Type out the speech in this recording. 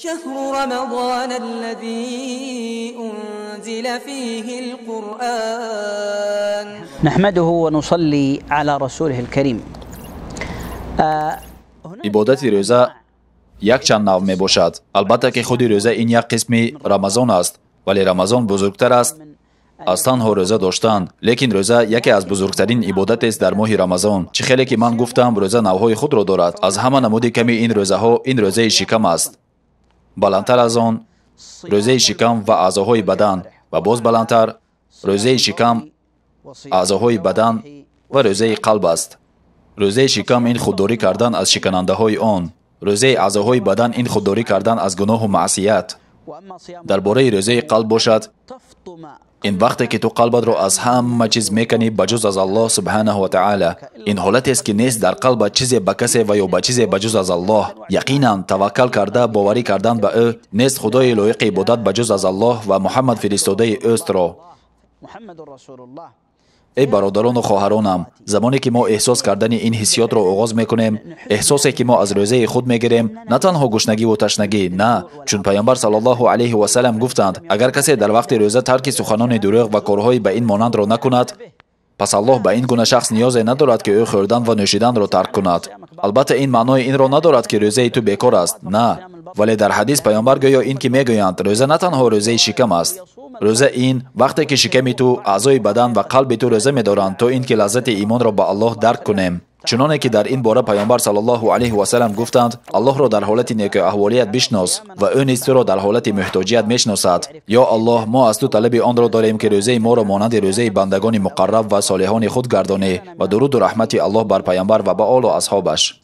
شهر رمضان الذي أنزل فيه القرآن نحمده ونصلي على رسوله الكريم. ибодати рӯза якчанд нав мебошад. албатта ки худи рӯза ин як қисми рамазон аст, вале рамазон бузургтар аст аз танҳо рӯза доштан. лекин рӯза яке аз бузургтарин ибодатест дар моҳи рамазон. чӣ хеле ки ман гуфтам рӯза навъҳои худро дорад. аз ҳама намуди ками ин рӯзаҳо ин рӯзаи шикам аст. баландтар аз он рӯзаи шикам ва аъзоҳои бадан ва боз баландтар рӯзаи шикам, аъзоҳои бадан ва рӯзаи қалб аст. рӯзаи шикам ин худдорӣ кардан аз шиканандаҳои он. рӯзаи аъзоҳои бадан ин худдорӣ кардан аз гуноҳу маъсият. дар бораи рӯзаи қалб бошад ин вақте ки ту қалбатро аз ҳама чиз мекани ба ҷуз аз Аллоҳ субҳанаҳу ва таъала. ин ҳолатест ки нест дар қалбат чизе ба касе ва ё ба чизе ба ҷуз аз Аллоҳ. яқинан таваккал карда боварӣ кардан ба ӯ нест худои лоиқи ибодат ба ҷуз аз Аллоҳ ва Муҳаммад фиристодаи ӯстро. ای برادران و خواهرانم، زمانی که ما احساس کردن این حسیات را آغاز میکنیم، احساسی که ما از روزه خود میگیریم، نه تنها گشنگی و تشنگی، نه، چون پیامبر صلی الله علیه و سلم گفتند اگر کسی در وقت روزه ترک سخنان دروغ و کارهای به این مانند را نکند، پس الله به این گونه شخص نیازی ندارد که او خوردن و نوشیدن را ترک کند. البته این معنای این را ندارد که روزه تو بیکار است، نه، ولی در حدیث پیامبر گویا این که میگویند روزه نه تنها روزه شکم است. روزه این وقتی که شکم تو، اعضای بدن و قلب تو روزه می‌دارند تا اینکه لذت ایمان را به الله درک کنیم. چنانه که در این باره پیامبر صلی الله علیه و سلم گفتند الله را در حالت نیک احوالیت بشناس و او نیز تو را در حالت محتاجیت میشناسد. یا الله، ما از تو طلب آن را داریم که روزه ما را مانند روزه بندگان مقرب و صالحان خود گردانی و درود و رحمت الله بر پیامبر و به آل و اصحابش.